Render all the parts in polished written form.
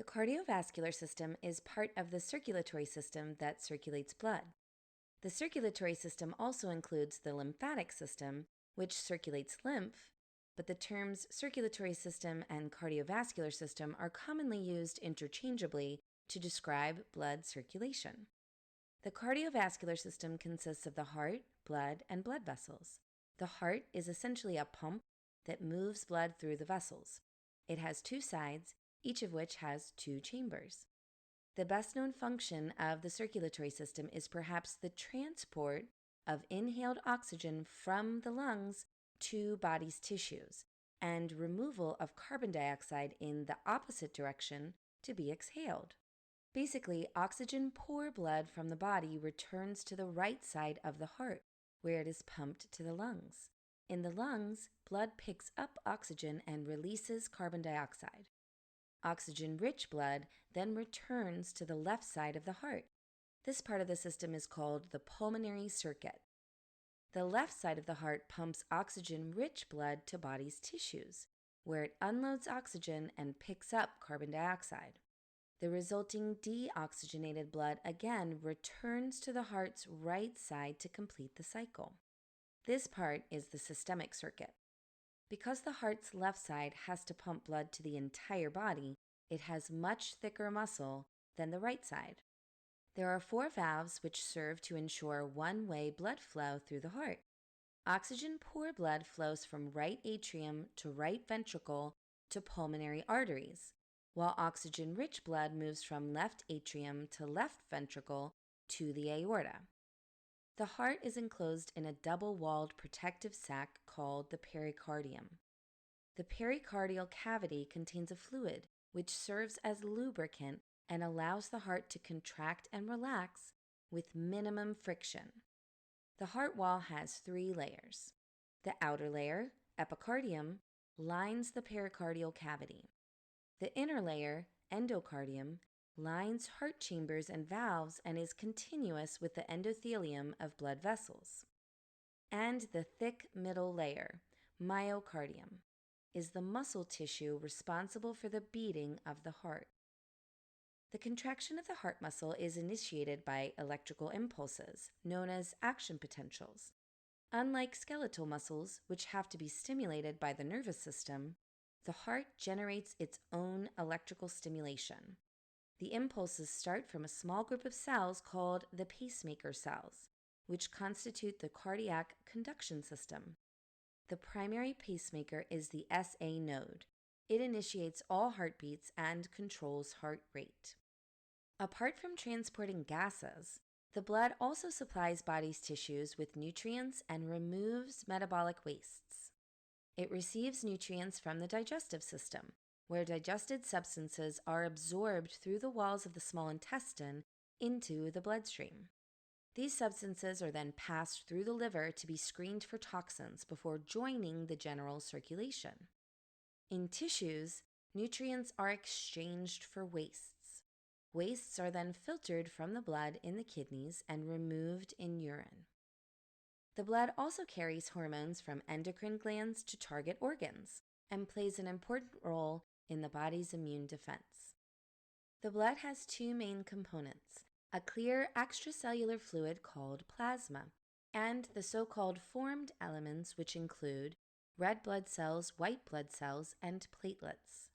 The cardiovascular system is part of the circulatory system that circulates blood. The circulatory system also includes the lymphatic system, which circulates lymph, but the terms circulatory system and cardiovascular system are commonly used interchangeably to describe blood circulation. The cardiovascular system consists of the heart, blood, and blood vessels. The heart is essentially a pump that moves blood through the vessels. It has two sides, each of which has two chambers. The best-known function of the circulatory system is perhaps the transport of inhaled oxygen from the lungs to body's tissues and removal of carbon dioxide in the opposite direction to be exhaled. Basically, oxygen-poor blood from the body returns to the right side of the heart, where it is pumped to the lungs. In the lungs, blood picks up oxygen and releases carbon dioxide. Oxygen-rich blood then returns to the left side of the heart. This part of the system is called the pulmonary circuit. The left side of the heart pumps oxygen-rich blood to body's tissues, where it unloads oxygen and picks up carbon dioxide. The resulting deoxygenated blood again returns to the heart's right side to complete the cycle. This part is the systemic circuit. Because the heart's left side has to pump blood to the entire body, it has much thicker muscle than the right side. There are 4 valves which serve to ensure one-way blood flow through the heart. Oxygen-poor blood flows from right atrium to right ventricle to pulmonary arteries, while oxygen-rich blood moves from left atrium to left ventricle to the aorta. The heart is enclosed in a double-walled protective sac called the pericardium. The pericardial cavity contains a fluid which serves as lubricant and allows the heart to contract and relax with minimum friction. The heart wall has 3 layers. The outer layer, epicardium, lines the pericardial cavity. The inner layer, endocardium, lines heart chambers and valves and is continuous with the endothelium of blood vessels. And the thick middle layer, myocardium, is the muscle tissue responsible for the beating of the heart. The contraction of the heart muscle is initiated by electrical impulses, known as action potentials. Unlike skeletal muscles, which have to be stimulated by the nervous system, the heart generates its own electrical stimulation. The impulses start from a small group of cells called the pacemaker cells, which constitute the cardiac conduction system. The primary pacemaker is the SA node. It initiates all heartbeats and controls heart rate. Apart from transporting gases, the blood also supplies body's tissues with nutrients and removes metabolic wastes. It receives nutrients from the digestive system, where digested substances are absorbed through the walls of the small intestine into the bloodstream. These substances are then passed through the liver to be screened for toxins before joining the general circulation. In tissues, nutrients are exchanged for wastes. Wastes are then filtered from the blood in the kidneys and removed in urine. The blood also carries hormones from endocrine glands to target organs and plays an important role in the body's immune defense. The blood has 2 main components, a clear extracellular fluid called plasma, and the so-called formed elements which include red blood cells, white blood cells, and platelets.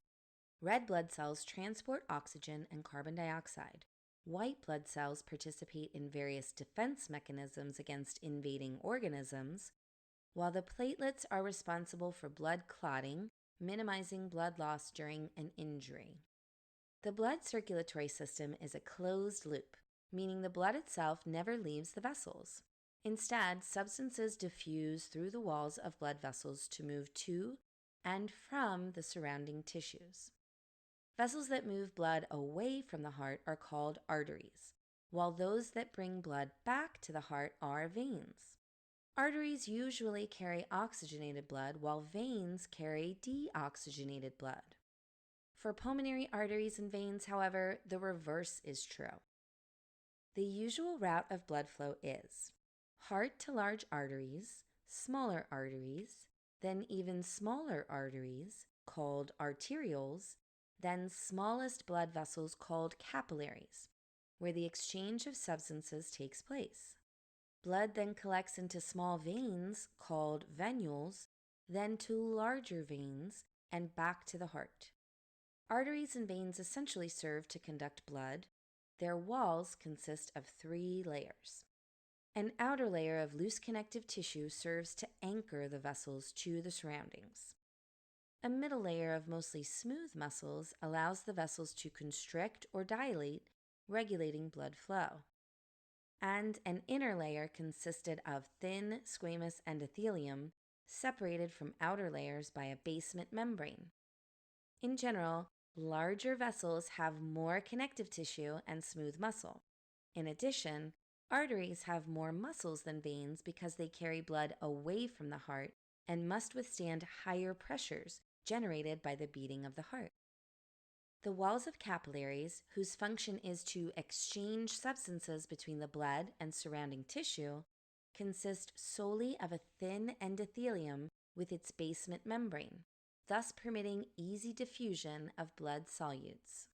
Red blood cells transport oxygen and carbon dioxide. White blood cells participate in various defense mechanisms against invading organisms, while the platelets are responsible for blood clotting, minimizing blood loss during an injury. The blood circulatory system is a closed loop, meaning the blood itself never leaves the vessels. Instead, substances diffuse through the walls of blood vessels to move to and from the surrounding tissues. Vessels that move blood away from the heart are called arteries, while those that bring blood back to the heart are veins. Arteries usually carry oxygenated blood, while veins carry deoxygenated blood. For pulmonary arteries and veins, however, the reverse is true. The usual route of blood flow is heart to large arteries, smaller arteries, then even smaller arteries, called arterioles, then smallest blood vessels called capillaries, where the exchange of substances takes place. Blood then collects into small veins called venules, then to larger veins, and back to the heart. Arteries and veins essentially serve to conduct blood. Their walls consist of 3 layers. An outer layer of loose connective tissue serves to anchor the vessels to the surroundings. A middle layer of mostly smooth muscles allows the vessels to constrict or dilate, regulating blood flow. And an inner layer consisted of thin squamous endothelium separated from outer layers by a basement membrane. In general, larger vessels have more connective tissue and smooth muscle. In addition, arteries have more muscles than veins because they carry blood away from the heart and must withstand higher pressures generated by the beating of the heart. The walls of capillaries, whose function is to exchange substances between the blood and surrounding tissue, consist solely of a thin endothelium with its basement membrane, thus permitting easy diffusion of blood solutes.